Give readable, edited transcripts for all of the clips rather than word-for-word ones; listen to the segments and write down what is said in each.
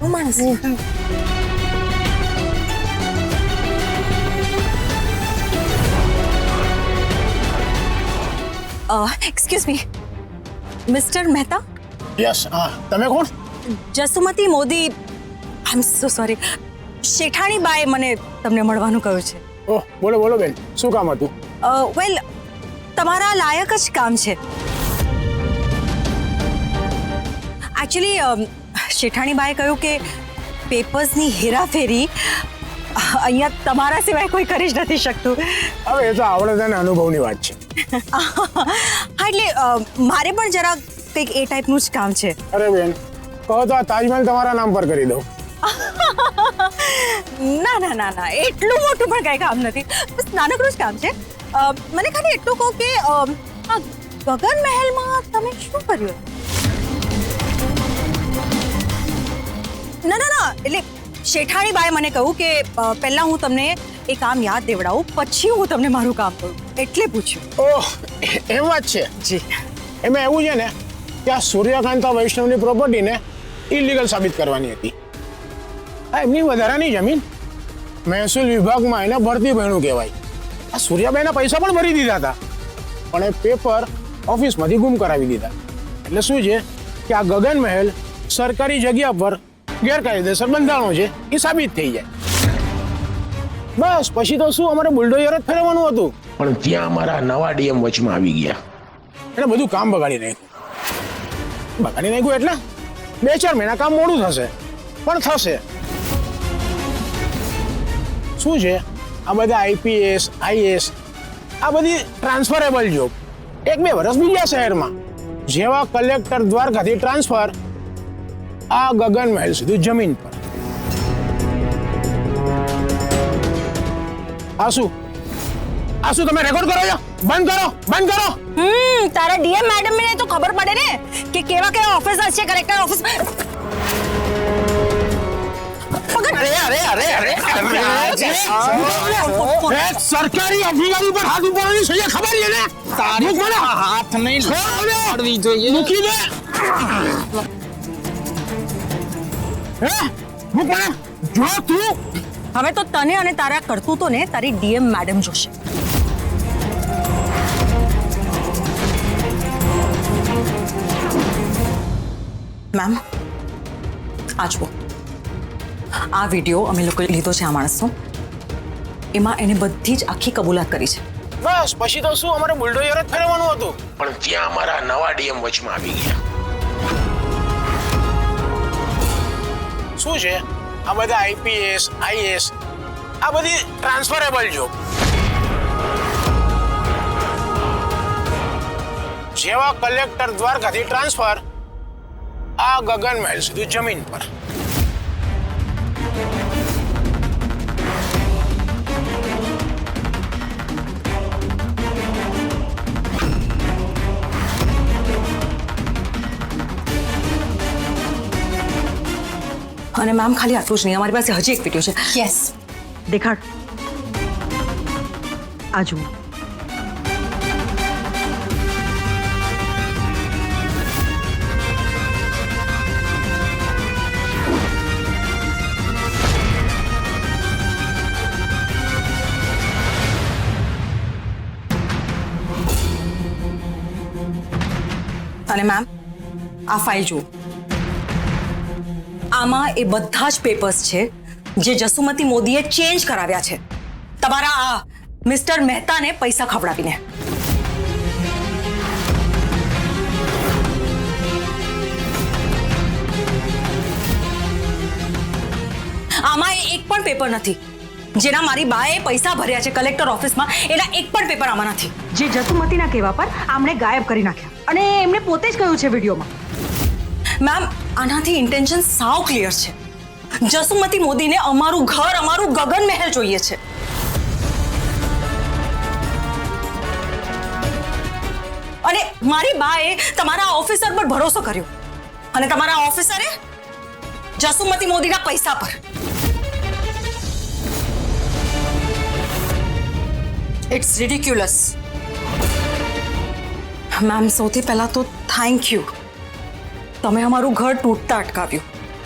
હું માણસ excuse me mister Mehta yes હા તમે કોણ? જસુમતી મોદી આઈ એમ સો સોરી શેઠાણી બાએ મને તમને મળવાનું કહ્યું છે. ઓહ બોલો બોલો બેન, શું કામ હતું? વેલ તમારા લાયક જ કામ છે. એકચ્યુઅલી શેઠાણી બાએ કહ્યું કે પેપર્સની હેરાફેરી અહીંયા તમારા સિવાય કોઈ કરી જ નથી શકતું. હવે એ તો આવડે અને અનુભવની વાત છે. હા એટલે મારે પણ જરા કંઈક એ ટાઈપનું જ કામ છે. અરે બેન કહો તો આ તાજમહેલ તમારા નામ પર કરી દઉં. ના ના ના ના એટલું મોટું પણ કંઈ કામ નથી, બસ નાનકડું જ કામ છે. મને ખાલી એટલું કહો કે આ ગગન મહેલમાં તમે શું કર્યું? ના ના ના એટલે શેઠાણી બાએ મને કહ્યું કે પહેલા હું તમને એ કામ યાદ દેવડાવું પછી હું તમને મારું કામ કરું એટલે પૂછ્યું. ઓહ એમ વાત છે. જી એમાં એવું છે ને કે આ સૂર્યકાંતા વૈષ્ણવની પ્રોપર્ટીને ઇલીગલ સાબિત કરવાની હતી. આ એમની વધારાની જમીન મહેસૂલ વિભાગમાં એને ભરતી ભણ્યું કહેવાય. આ સૂર્યાબાઈના પૈસા પણ ભરી દીધા હતા પણ એ પેપર ઓફિસમાંથી ગુમ કરાવી દીધા. એટલે શું છે કે આ ગગન મહેલ સરકારી જગ્યા પર ગેરકાયદેસર બંધાણો છે એ સાબિત થઈ જાય. બસ પછી તો શું અમારે બુલડોઝર જ ફેરવવાનું હતું. પણ ત્યાં અમારા નવા ડીએમ વચમાં આવી ગયા. એને બધું કામ બગાડી નાખ્યું. બગાડી નાખ્યું એટલે 2-4 મહિના કામ મોડું થશે પણ થશે. શું છે આ બધા આઈપીએસ આઈએસ આ બધી ટ્રાન્સફરેબલ જોબ 1-2 વર્ષ બીજા શહેરમાં જેવા કલેક્ટર દ્વારકાથી ટ્રાન્સફર આ ગગન મહેલ સુધી જમીન પર. આ શું તમે રેકોર્ડ કરો છો? બંધ કરો બંધ કરો. તારા ડીએમ મેડમ ને તો ખબર પડે ને કે કેવા કેવા ઓફિસર છે કલેક્ટર ઓફિસ. સરકારી અધિકારી પર હાથ ઉપાડવાની સજા ખબર છે ને? તારી મને હાથ નહીં પાડવી જોઈએ. મૂકી દે. હે મૂક મને. જો તું હવે તો તને અને તારા કરતૂતોને તારી ડીએમ મેડમ જોશે. મેમ આ જુઓ, આ વિડીયો અમે લોકોએ લીધો છે આ માણસનો. એમાં એને બધી જ આખી કબૂલાત કરી છે. બસ પછી તો શું અમારે બુલડોઝર જ ફેરવવાનું હતું. પણ ત્યાં અમારા નવા ડીએમ વચમાં આવી ગયા. શું છે આ બધા આઈપીએસ આઈએસ આ બધી ટ્રાન્સફરેબલ જોબ જેવા કલેક્ટર દ્વારકાથી ટ્રાન્સફર આ ગગન મહેલ સુધી જમીન પર. અને મેમ ખાલી આટલું જ નહીં, અમારી પાસે હજી એક વિડીયો છે. યસ દેખાડ. આ જુઓ. અને મેમ આ ફાઇલ જુઓ. આમાં એ બધા જ પેપર્સ છે જે જસુમતી મોદીએ ચેન્જ કરાવ્યા છે તમારા આ મિસ્ટર મહેતાને પૈસા ખવડાવીને. આમાં એક પણ પેપર નથી જેના મારી બાએ પૈસા ભર્યા છે કલેક્ટર ઓફિસમાં. એના એક પણ પેપર આમાં નથી જે જસુમતીના કહેવા પર આમણે ગાયબ કરી નાખ્યા. અને એમણે પોતે જ કહ્યું છે વિડીયોમાં. મેમ આનાથી ઇન્ટેન્શન સાવ ક્લિયર છે. જસુમતી મોદીને અમારું ઘર અમારું ગગન મહેલ જોઈએ છે. અને મારી બાએ તમારા ઓફિસર પર ભરોસો કર્યો અને તમારા ઓફિસરે જસુમતી મોદીના પૈસા પર. ઇટ્સ રિડિક્યુલસ. મેમ સૌથી પહેલા તો થેન્ક યુ. તમે અમારું ઘર તૂટતા અટકાવ્યું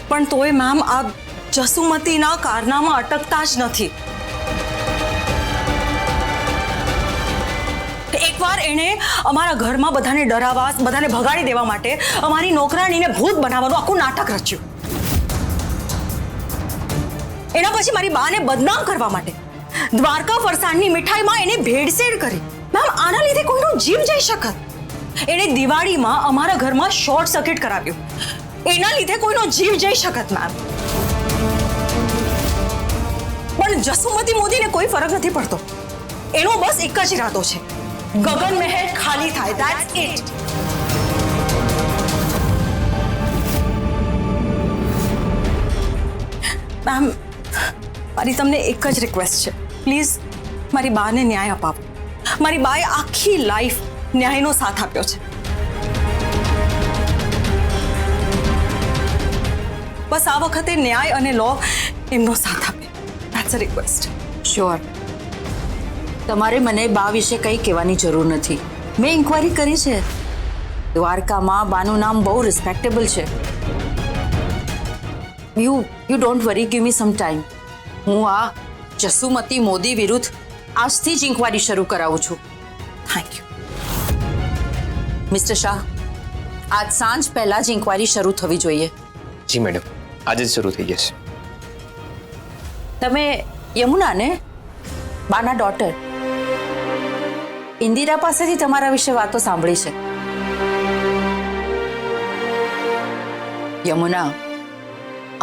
પણ તોય મેમ આ જસુમતીના કારનામાં અટકતા જ નથી. એકવાર એણે અમારા ઘરમાં બધાને ડરાવવા, બધાને ભગાડી દેવા માટે અમારી નોકરાણીને ભૂત બનાવવાનું આખું નાટક રચ્યું. એના પછી મારી બાને બદનામ કરવા માટે દ્વારકા ફરસાણની મીઠાઈમાં એને ભેળસેળ કરી. મેમ આના લીધે કોઈનો જીવ જઈ શકત. એણે દિવાળીમાં અમારા ઘરમાં શોર્ટ સર્કિટ કરાવ્યું. એના લીધે કોઈનો જીવ જઈ શકત મેમ. પણ જસુમતી મોદીને કોઈ ફરક નથી પડતો. એનો બસ એક જ ઈરાદો છે, ગગન મહેલ ખાલી થાય. That's it. મેમ મારી તમને એક જ રિક્વેસ્ટ છે, પ્લીઝ મારી બાને ન્યાય અપાવો. મારી બાએ આખી લાઈફ ન્યાયનો સાથ આપ્યો છે. બસ આ વખતે ન્યાય અને લો એમનો સાથ આપે. That's a request. શ્યોર. તમારે મને બા વિશે કંઈ કહેવાની જરૂર નથી. મેં ઇન્ક્વાયરી કરી છે. દ્વારકામાં બાનું નામ બહુ રિસ્પેક્ટેબલ છે. You don't worry, give me some time. હું આ જસુમતી મોદી વિરુદ્ધ આજથી જ ઇન્ક્વાયરી શરૂ કરાવું છું. Thank you. મિસ્ટર શાહ, આજ સાંજ પહેલા જ ઇન્ક્વાયરી શરૂ થવી જોઈએ. જી મેડમ, આજે જ શરૂ થઈ જશે. તમે યમુનાને, બાના ડોટર ઇન્દિરા પાસેથી તમારા વિશે વાતો સાંભળી છે. યમુના,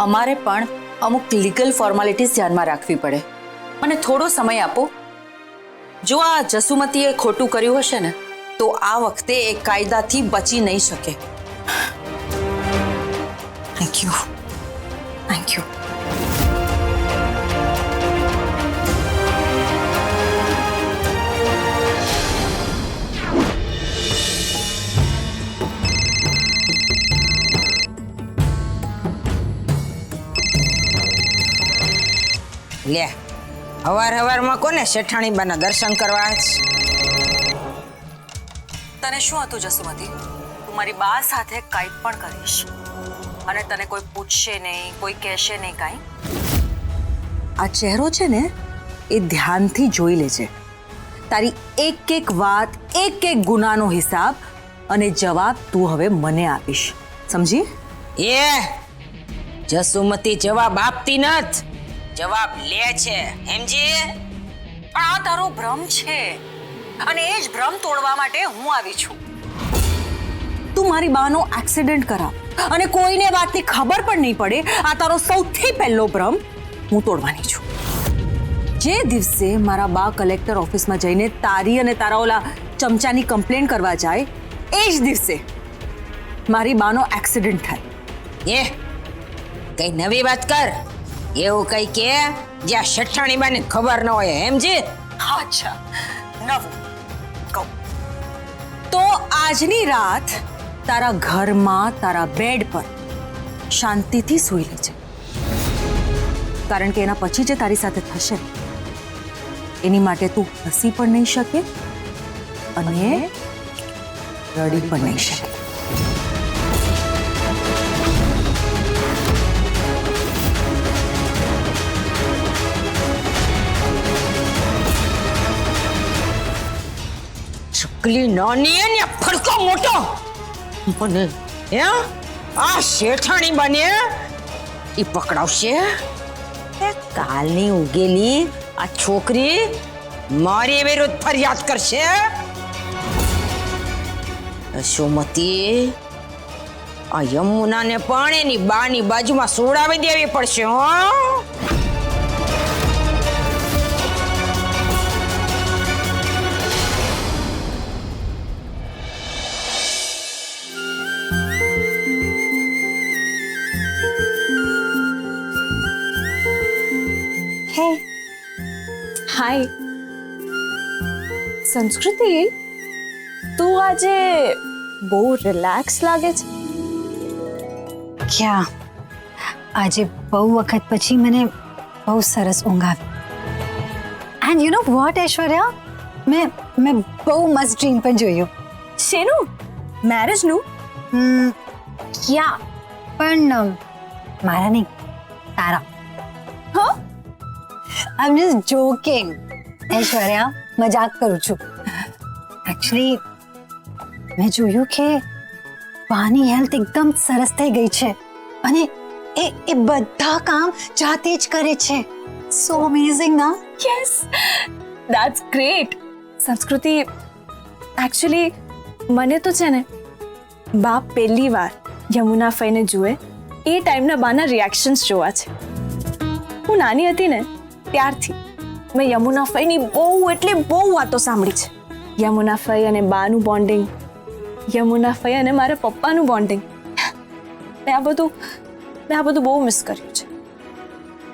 અમારે પણ અમુક લીગલ ફોર્માલિટીઝ ધ્યાનમાં રાખવી પડે. મને થોડો સમય આપો. જો આ જસુમતીએ ખોટું કર્યું હશે ને તો આ વખતે એ કાયદાથી બચી નહીં શકે. Thank you. Thank you. લે, હવારમાં કોને શેઠાણી બાના દર્શન કરવા? તને શું હતું જસુમતી? તું મારી બા સાથે કંઈ પણ કરીશ અને તને કોઈ પૂછશે નહીં, કોઈ કહેશે નહીં કાંઈ. આ ચહેરો છે ને એ ધ્યાનથી જોઈ લેજે. તારી એક એક વાત, એક એક ગુનાનો હિસાબ અને જવાબ તું હવે મને આપીશ, સમજી? એ જસુમતી જવાબ આપતી નથી, જવાબ લે છે, સમજી? પણ આ તારો ભ્રમ છે અને એ જ ભ્રમ તોડવા માટે હું આવી છું. તું મારી બાનો એક્સિડન્ટ કરાવ અને કોઈને વાતની ખબર પણ નહીં પડે, આ તારો સૌથી પહેલો ભ્રમ હું તોડવાની છું. જે દિવસે મારા બા કલેક્ટર ઓફિસમાં જઈને તારી અને તારા ઓલા ચમચાની કમ્પ્લેન કરવા જાય એ જ દિવસે મારી બાનો એક્સિડન્ટ થાય. એ કઈ નવી વાત કર. એવું કઈ કે જ્યાં શેઠાણી બાને ખબર ન હોય, સમજી? અચ્છા, નવું કહું તો આજની રાત તારા ઘરમાં તારા બેડ પર શાંતિથી સૂઈ લેજે, કારણ કે એના પછી જે તારી સાથે થશે એની માટે તું હસી પણ નહીં શકે અને રડી પણ નહીં શકે. ચકલી નાની ને ફડકો મોટો મને હે આ શેઠાણી બને ઈ પકડાવશે. કાલની ઉગેલી આ છોકરી મારી વિરુદ્ધ ફરિયાદ કરશે. સુમતી, આ યમુનાને પણ એની બાની બાજુમાં સોડાવી દેવી પડશે. હો, હાય સંસ્કૃતિ, તું આજે બહુ રિલેક્સ લાગે છે. ક્યાં, આજે બહુ વખત પછી મને બહુ સરસ ઊંઘ આવી. And you know what Aishwarya, મેં બહુ મસ્ત ડ્રીમ પણ જોયું. શેનું? મેરેજનું? યા, પણ મારા નહીં, તારા. હા? આઈ એમ જસ્ટ જોકિંગ. ઐશ્વર્યા, મજાક કરું છું. એકચ્યુઅલી મેં જોયું કે બાની હેલ્થ એકદમ સરસ થઈ ગઈ છે અને એ બધા કામ જાતે જ કરે છે. સો અમેઝિંગ ના? Yes, that's great. સંસ્કૃતિ, એકચ્યુઅલી મને તો છે ને બા પહેલી વાર યમુના ફઈને જુએ એ ટાઈમના બાના રિએક્શન્સ જોવા છે. હું નાની હતી ને ત્યારથી મેં યમુના ફઈની બહુ એટલે બહુ વાતો સાંભળી છે. યમુના ફઈ અને બાનું બોન્ડિંગ, યમુના ફઈ અને મારા પપ્પાનું બોન્ડિંગ. મેં આ બધું બહુ મિસ કર્યું છે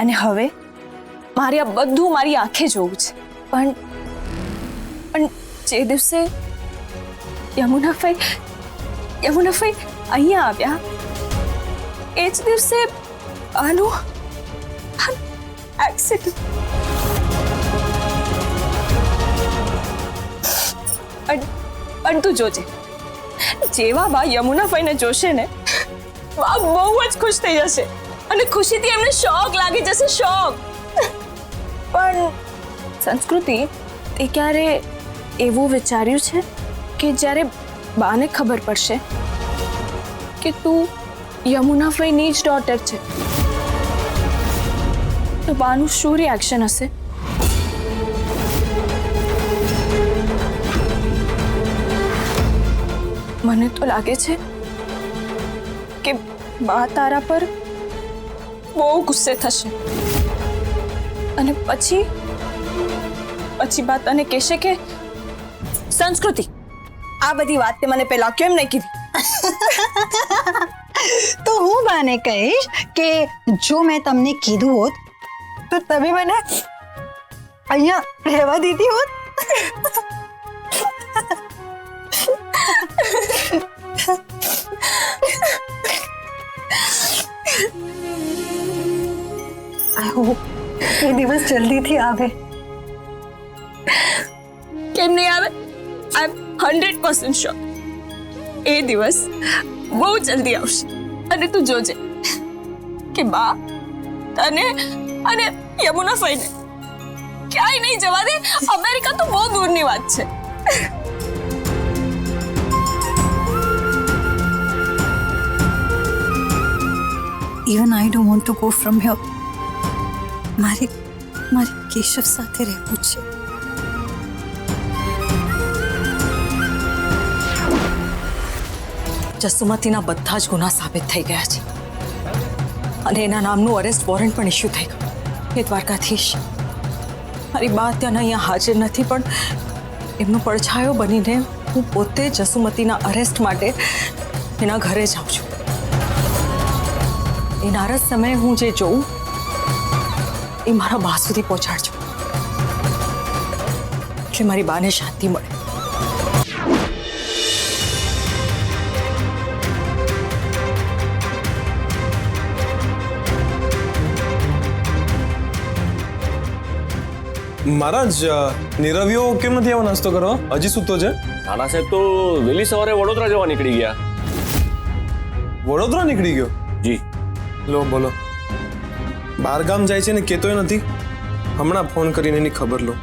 અને હવે મારે આ બધું મારી આંખે જોવું છે. પણ જે દિવસે યમુના ફઈ અહીંયા આવ્યા એ જ દિવસે આનું એક્સિડન્ટ. પણ તું જોજે, જેવા બા યમુના ફઈને જોશે ને બા બહુ જ ખુશ થઈ જશે અને ખુશીથી એમને શોક લાગી જશે, શોક. પણ સંસ્કૃતિ, તે ક્યારે એવું વિચાર્યું છે કે જ્યારે બાને ખબર પડશે કે તું યમુના ફઈની જ ડોટર છે તો બાનું શું રિએક્શન હશે? મને તો લાગે છે કે બા તારા પર બહુ ગુસ્સે થશે અને પછી બા તને કહેશે કે સંસ્કૃતિ, આ બધી વાત તે મને પહેલા કેમ નહીં કીધી? તો હું બાને કહીશ કે જો મેં તમને કીધું હોત તો તમે મને અહીંયા રહેવા દીધી હોત. આઈ હોપ એ દિવસ જલ્દીથી આવે. કેમ નહીં આવે? આઈ એમ 100% શ્યોર એ દિવસ બહુ જલ્દી આવશે અને તું જોજે કે બા તને અને યમુના ફઈને ક્યાંય નહીં જવા દે. અમેરિકા તો બહુ દૂરની વાત છે. Even I don't want to go from here. મારે કેશવ સાથે રહેવું છે. જસુમતીના બધા જ ગુના સાબિત થઈ ગયા છે અને એના નામનું અરેસ્ટ વોરંટ પણ ઇસ્યુ થઈ ગયું. એ દ્વારકાધીશ, મારી બા ત્યાં અહીંયા હાજર નથી પણ એમનો પડછાયો બનીને હું પોતે જસુમતીના અરેસ્ટ માટે એના ઘરે જાઉં છું. એ નારદ સમયે હું જે જોઉં એ મારા બા સુધી પહોંચાડજો એટલે મારી બાને શાંતિ મળે. મહારાજ, નીરવ્યો કેમ નથી આવો નાસ્તો કરવા? હજી સૂતો છે? નાના સાહેબ તો વહેલી સવારે વડોદરા જવા નીકળી ગયા. વડોદરા નીકળી ગયો? જી. લો બોલો. બહાર ગામ જાય છે ને કહેતોય નથી. હમણાં ફોન કરીને એની ખબર લો.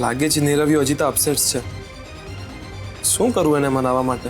લાગે છે નીરવ્યો હજી તો અપસેટ છે. શું કરવું એને મનાવવા માટે?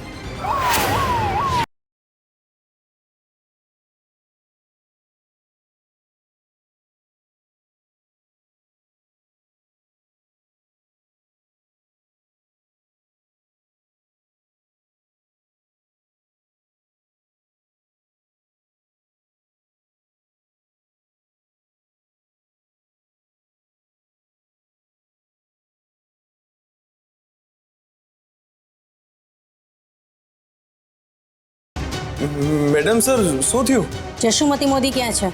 મેડમ સર, શું થયું? જશુમતી મોદી ક્યાં છે?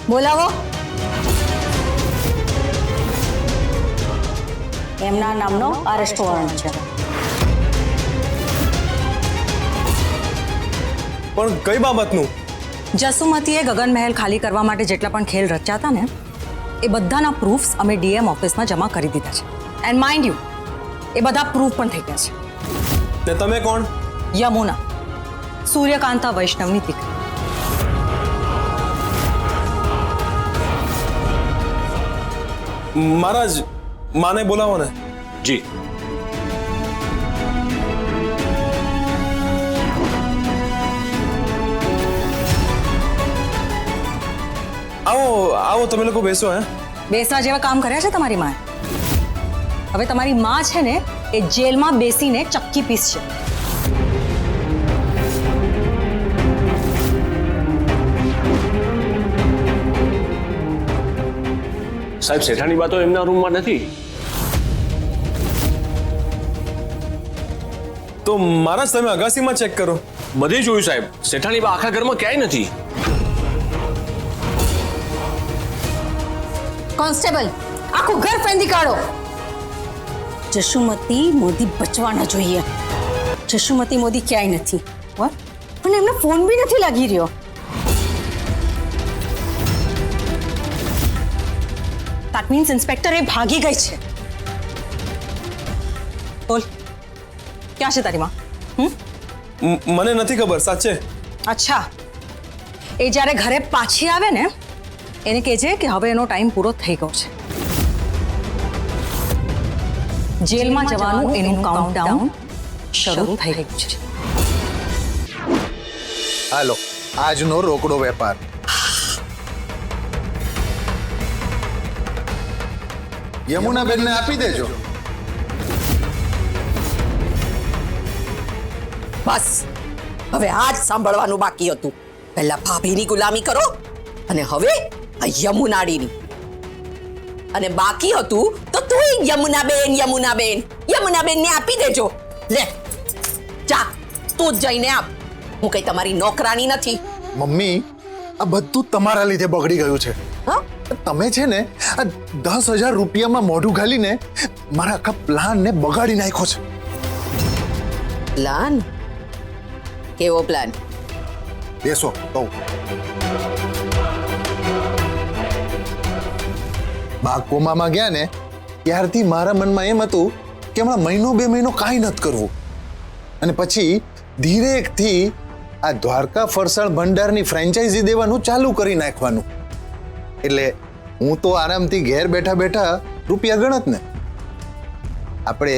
બોલાવો. એમના નામનો અરેસ્ટ વોરંટ છે. પણ કઈ બાબતનું? જસુમતીએ ગગન મહેલ ખાલી કરવા માટે જેટલા પણ ખેલ રચ્યા હતા ને એ બધાના પ્રૂફ્સ અમે ડીએમ ઓફિસમાં જમા કરી દીધા છે એન્ડ માઇન્ડ યુ એ બધા પ્રૂફ પણ થઈ ગયા છે. ને તમે કોણ? યમુના, સૂર્યકાંતા વૈષ્ણવની દીકરી. મહારાજ માને બોલાવો ને. જી. આવો આવો, તમે લોકો બેસો. હે, બેસવા જેવા કામ કર્યા છે તમારી માએ. હવે તમારી માં છે ને એ જેલમાં બેસીને ચક્કી પીસ છે. સાહેબ, શેઠાણી બા તો એમના રૂમમાં નથી. તો મહારાજ તમે અગાસીમાં ચેક કરો. બધે જોયું સાહેબ, શેઠાણી બા આખા ઘરમાં ક્યાંય નથી. કોન્સ્ટેબલ, આખું ઘર ફેંદી કાઢો. જશુમતી મોદી બચવા ન જોઈએ. જશુમતી મોદી ક્યાંય નથી. પણ એમને ફોન બી નથી લાગી રહ્યો. That means ઇન્સ્પેક્ટર એ ભાગી ગઈ છે. બોલ, ક્યાં છે તારી માં? મને નથી ખબર સાચે. અચ્છા, એ જ્યારે ઘરે પાછી આવે ને એને કહેજે કે હવે એનો ટાઈમ પૂરો થઈ ગયો છે. જેલમાં જવાનું એનું કાઉન્ટડાઉન શરૂ થઈ ગયું છે. હાલો, આજનો રોકડો વેપાર. યમુનાબેનને આપી દેજો. બસ, હવે આ જ સાંભળવાનું બાકી હતું. પહેલા ભાભીની ગુલામી કરો અને હવે આ યમુનાડીની. અને બાકી હતું તો તું યમુનાબેન યમુનાબેનને આપી દેજો. લે જા, તું જ જઈને આપ. હું કઈ તમારી નોકરાની નથી. મમ્મી, આ બધું તમારા લીધે બગડી ગયું છે. હા, તમે છે ને આ 10,000 રૂપિયામાં મોઢું ઘાલીને મારા આખા પ્લાન ને બગાડી નાખ્યો છે. પ્લાન? કેવો પ્લાન? બેસો કહું. બા કોમામાં ગયા ને ત્યારથી મારા મનમાં એમ હતું કે હમણાં મહિનો 2 મહિનો કાંઈ નથી કરવું, અને પછી ધીરેકથી આ દ્વારકા ફરસાણ ભંડારની ફ્રેન્ચાઇઝી દેવાનું ચાલુ કરી નાખવાનું. એટલે હું તો આરામથી ઘેર બેઠા બેઠા રૂપિયા ગણત ને. આપણે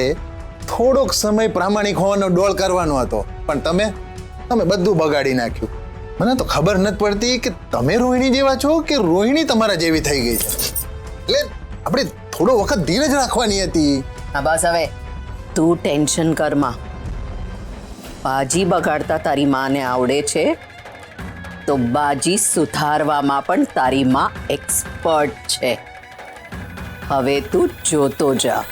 થોડોક સમય પ્રામાણિક હોવાનો ડોળ કરવાનો હતો, પણ તમે બધું બગાડી નાખ્યું. મને તો ખબર નથી પડતી કે તમે રોહિણી જેવા છો કે રોહિણી તમારા જેવી થઈ ગઈ છે. એટલે આપણે થોડો વખત ધીરજ રાખવાની હતી. હા બસ, હવે તું ટેન્શન કરમાં. બાજી બગાડતા તારી માને આવડે છે તો બાજી સુધારવામાં પણ તારી માં એક્સપર્ટ છે. હવે તું જોતો જા.